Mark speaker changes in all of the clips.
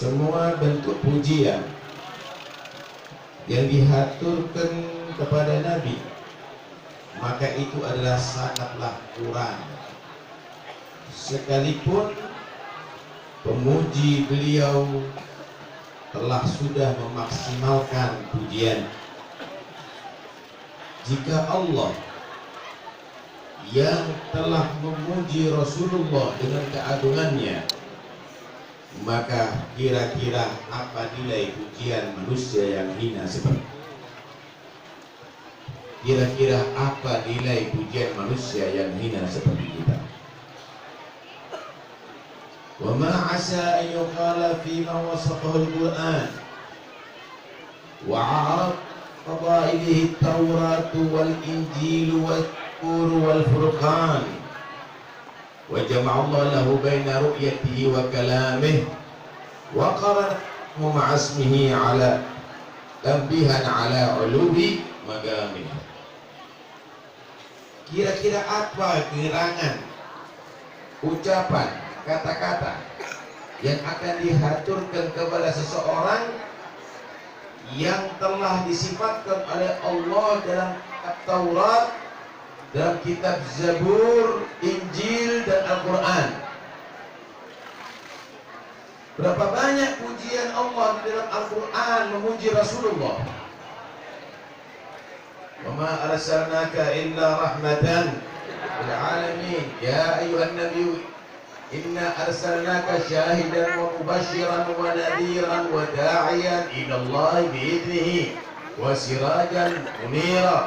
Speaker 1: semua bentuk pujian yang dihaturkan kepada Nabi, maka itu adalah sangatlah kurang. Sekalipun pemuji beliau telah sudah memaksimalkan pujian, jika Allah yang telah memuji Rasulullah dengan keagungannya, maka kira-kira apa nilai pujian manusia yang hina seperti itu? Kira-kira apa nilai pujian manusia yang hina seperti kita? Wa ma asa an yuqala fi ma wasafahu al-Qur'an wa 'arab fadailihi at-Taurat wal Injil wat-Tur wal Furqan wa jama'a Allah lahu baina ru'yatihi wa kalamihi wa qaranahu ma'a ismihi 'ala tambihan 'ala 'ulubi magamih. Kira-kira apa gerangan ucapan, kata-kata yang akan dihaturkan kepada seseorang yang telah disifatkan oleh Allah dalam Taurat, dalam kitab Zabur, Injil, dan Al-Quran. Berapa banyak pujian Allah di dalam Al-Quran memuji Rasulullah. وَمَا أَرْسَلْنَاكَ إِلَّا رَحْمَةً لِلْعَالَمِينَ يَا أَيُّهَا النَّبِيُّ إِنَّا أَرْسَلْنَاكَ شَاهِدًا وَمُبَشِّرًا وَنَذِيرًا وَدَاعِيًا إِلَى اللَّهِ بِإِذْنِهِ وَسِرَاجًا مُنِيرًا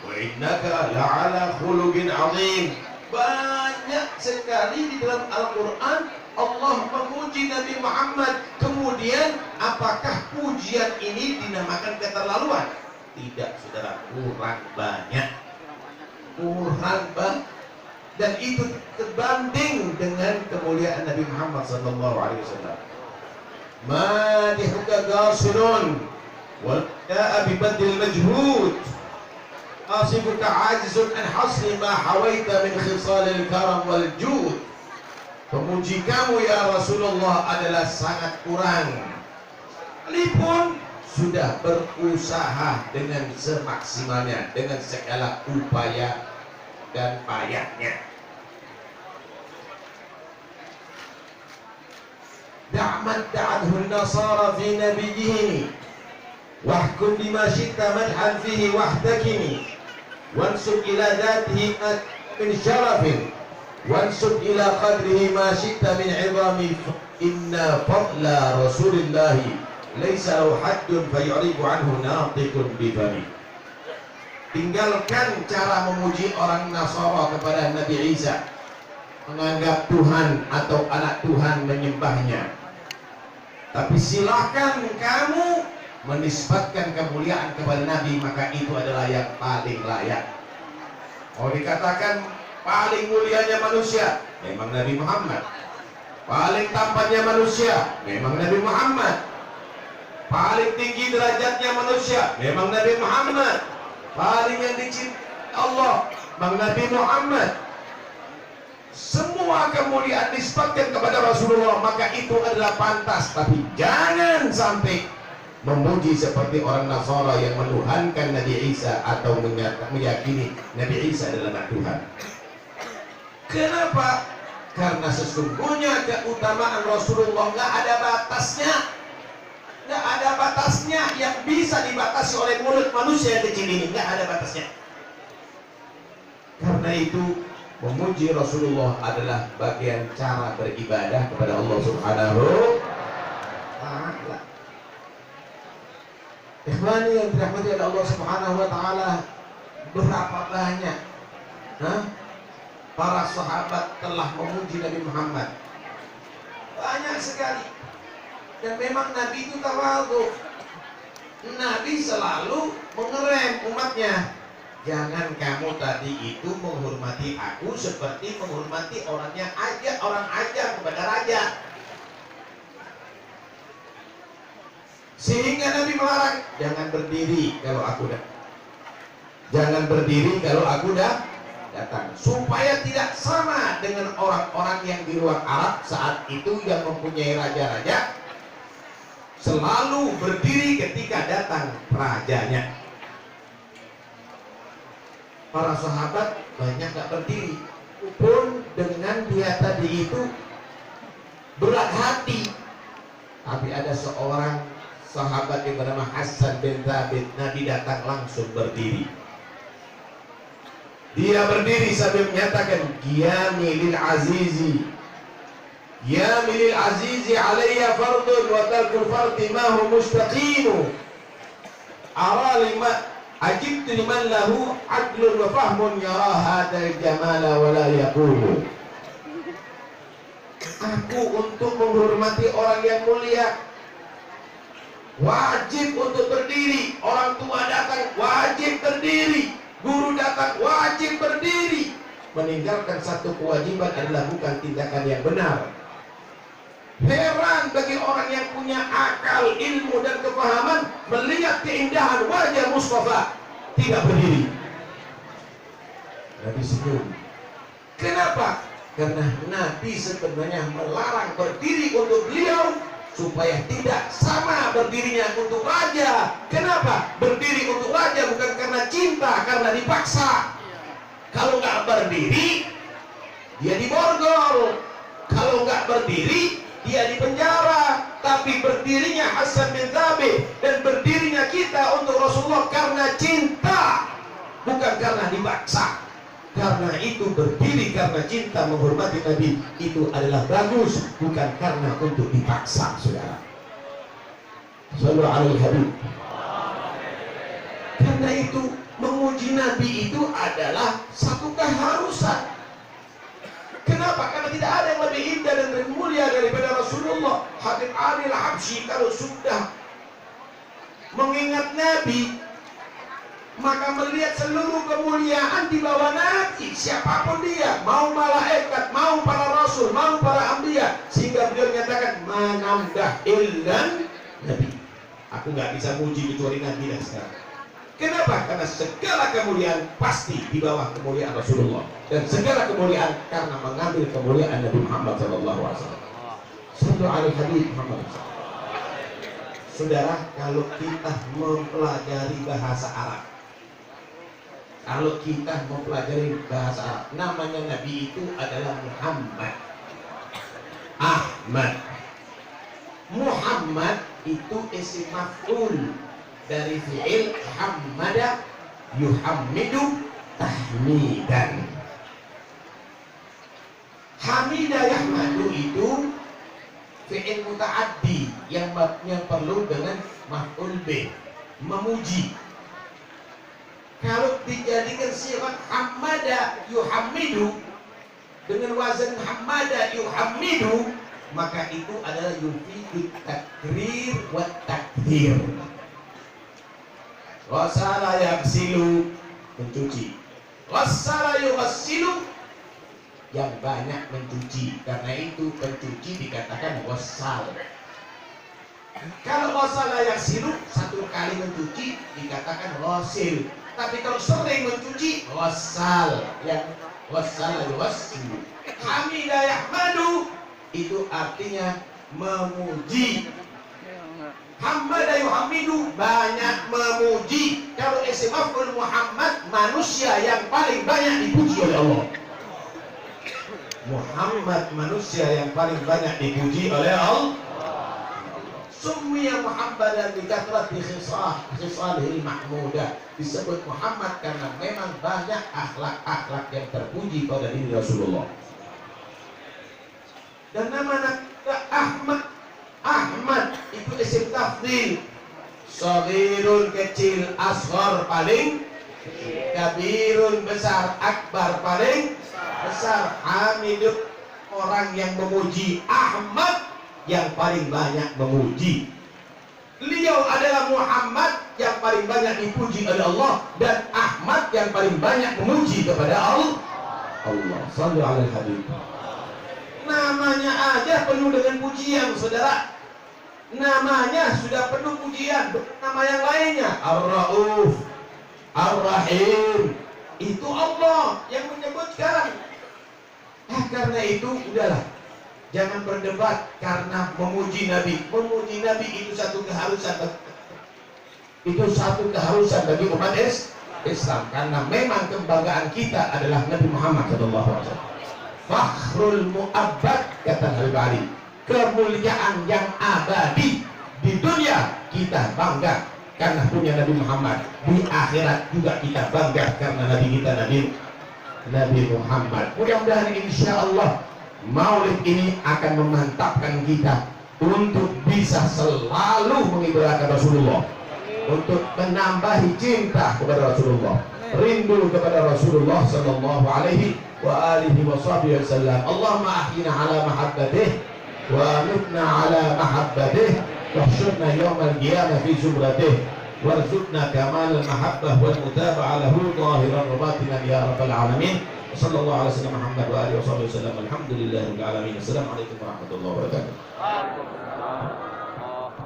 Speaker 1: وَإِنَّكَ لَعَلَى خُلُقٍ عَظِيمٍ. Banyak sekali di dalam Al-Quran Allah memuji Nabi Muhammad. Kemudian apakah pujian ini dinamakan keterlaluan? Tidak, saudara, kurang banyak, dan itu terbanding dengan kemuliaan Nabi Muhammad SAW. Madihuka qasidun wal ja'a bi badil majhud asibuka ajizun an hasri ma hawaita min khisalil karam wal jud. Pemuji kamu ya Rasulullah adalah sangat kurang, sekalipun sudah berusaha dengan semaksimalnya, dengan segala upaya dan payahnya. Da'mat da'adhu an-nasara fi nabiyyihi wahkum bima syi'ta madhan fihi wahtakimi wansub ila dhatihi min syarafin wansub ila qadrihi ma syi'ta min 'idhami inna fadla rasulillahi laisa lahu haddun fayuribu anhu natiqun bifami. Tinggalkan cara memuji orang Nasara kepada Nabi Isa, menganggap Tuhan atau anak Tuhan, menyembahnya. Tapi silahkan kamu menisbatkan kemuliaan kepada Nabi, maka itu adalah yang paling layak. Mau dikatakan paling mulianya manusia, memang Nabi Muhammad. Paling tampannya manusia, memang Nabi Muhammad. Paling tinggi derajatnya manusia, memang Nabi Muhammad. Paling yang dicintai Allah, memang Nabi Muhammad. Semua kemuliaan disebutkan kepada Rasulullah, maka itu adalah pantas. Tapi jangan sampai memuji seperti orang Nasara yang menuhankan Nabi Isa atau meyakini Nabi Isa adalah anak Tuhan. Kenapa? Karena sesungguhnya keutamaan Rasulullah nggak ada batasnya. Nggak ada batasnya yang bisa dibatasi oleh mulut manusia yang kecil ini. Nggak ada batasnya. Karena itu memuji Rasulullah adalah bagian cara beribadah kepada Allah Subhanahu wa ta'ala. Ikhwani yang dirahmati oleh Allah Subhanahu wa ta'ala, berapa banyak para sahabat telah memuji Nabi Muhammad? Banyak sekali. Dan memang Nabi itu tawadhu. Nabi selalu mengerem umatnya. Jangan kamu tadi itu menghormati aku seperti menghormati orang ajar kepada raja. Sehingga Nabi melarang, jangan berdiri kalau aku datang. Jangan berdiri kalau aku datang. Supaya tidak sama dengan orang-orang yang di luar Arab saat itu yang mempunyai raja-raja. selalu berdiri ketika datang rajanya. Para sahabat banyak gak berdiri, pun dengan dia tadi itu berat hati. Tapi ada seorang sahabat yang bernama Hasan bin Thabit, Nabi datang langsung berdiri. Dia berdiri sambil menyatakan, qiyami lil azizi, qiyami lil azizi alayya fardun wa tarkul fardi ma hu mustaqimu ara lima ajibtu liman lahu aqlun wa fahmun yara hadal jamala wa la yaqumu. Aku untuk menghormati orang yang mulia wajib untuk berdiri. Orang tua datang wajib berdiri, guru datang wajib berdiri. Meninggalkan satu kewajiban adalah bukan tindakan yang benar. Heran bagi orang yang punya akal, ilmu dan kepahaman melihat keindahan wajah Mustafa tidak berdiri. Nabi senyum. Kenapa? Karena Nabi sebenarnya melarang berdiri untuk beliau supaya tidak sama berdirinya untuk raja. Kenapa? Berdiri untuk raja bukan karena cinta, karena dipaksa. Kalau nggak berdiri, dia diborgol. Kalau nggak berdiri, dia di penjara. Tapi berdirinya Hasan bin Thabit dan berdirinya kita untuk Rasulullah karena cinta, bukan karena dipaksa. Karena itu berdiri karena cinta menghormati Nabi itu adalah bagus, bukan karena untuk dipaksa, saudara. Shallallahu alaihi habib. Karena itu memuji Nabi itu adalah satu keharusan. Kenapa? Karena tidak ada yang lebih indah dan lebih mulia daripada Rasulullah. Habib Ali Al-Habsyi kalau sudah mengingat Nabi, maka melihat seluruh kemuliaan di bawah Nabi, siapapun dia, mau malaikat, mau para rasul, mau para anbiya, sehingga beliau menyatakan manamdah illan Nabi. Aku nggak bisa muji kecuali Nabi dan sekarang. Kenapa? Karena segala kemuliaan pasti di bawah kemuliaan Rasulullah, dan segala kemuliaan karena mengambil kemuliaan Nabi Muhammad SAW. Sallallahu alaihi Habib Muhammad. Saudara, kalau kita mempelajari bahasa Arab, kalau kita mempelajari bahasa Arab, namanya Nabi itu adalah Muhammad, Ahmad. Muhammad itu isim maf'ul dari fi'il hamada yuhammidu tahmidan. Hamida yahmadu itu fi'il muta'addi yang perlu dengan maf'ul bih, memuji. Kalau dijadikan sifat hamada yuhammidu dengan wazan hamada yuhammidu, maka itu adalah yufidu takrir wa takthir. Wasala yaghsilu, mencuci. Wasala yughsilu, yang banyak mencuci. Karena itu pencuci dikatakan wasal. Kalau wasala yaghsilu, satu kali mencuci dikatakan wasil. Tapi kalau sering mencuci, wasal. Yang wasala yughsilu. Hamida yahmadu, itu artinya memuji. Hamada yuhamidu, banyak memuji. Kalau isim maf'ul Muhammad, manusia yang paling banyak dipuji oleh Allah. Muhammad, manusia yang paling banyak dipuji oleh Allah. Summiya Muhammadan bikatrati khisalihil mahmudah. Disebut Muhammad karena memang banyak akhlak-akhlak yang terpuji pada diri Rasulullah. Dan nama Ahmad, Ahmad itu isim tafdhil. Shaghirun kecil, asghar paling kabirun besar, akbar paling besar. Hamidun orang yang memuji, Ahmad yang paling banyak memuji. Beliau adalah Muhammad yang paling banyak dipuji oleh Allah, dan Ahmad yang paling banyak memuji kepada Allah. Sallu alaihi habib. Namanya aja penuh dengan pujian, saudara. Namanya sudah penuh pujian. Nama yang lainnya Ar-Rauf, Ar-Rahim, itu Allah yang menyebutkan. Karena itu udahlah, Jangan berdebat karena memuji Nabi. Memuji Nabi itu satu keharusan. Itu satu keharusan bagi umat Islam, karena memang kebanggaan kita adalah Nabi Muhammad SAW. Fakhrul mu'abbad, kata Al-Bari, kemuliaan yang abadi. Di dunia kita bangga karena punya Nabi Muhammad, di akhirat juga kita bangga karena Nabi kita Nabi Muhammad. Mudah-mudahan insya Allah Maulid ini akan memantapkan kita untuk bisa selalu mengidolakan Rasulullah, untuk menambahi cinta kepada Rasulullah, rindu kepada Rasulullah sallallahu alaihi wa alihi wasallam. Allahumma ahyina ala mahabbatih wa amitna ala mahabbatih واحشرنا يوم القيامة في زمرته وارزقنا كمال المحبة والمتابعة له ظاهرا وباطنا يا رب العالمين. وصلى الله على سيدنا محمد وآله وصحبه وسلم. الحمد لله رب العالمين. السلام عليكم ورحمة الله وبركاته.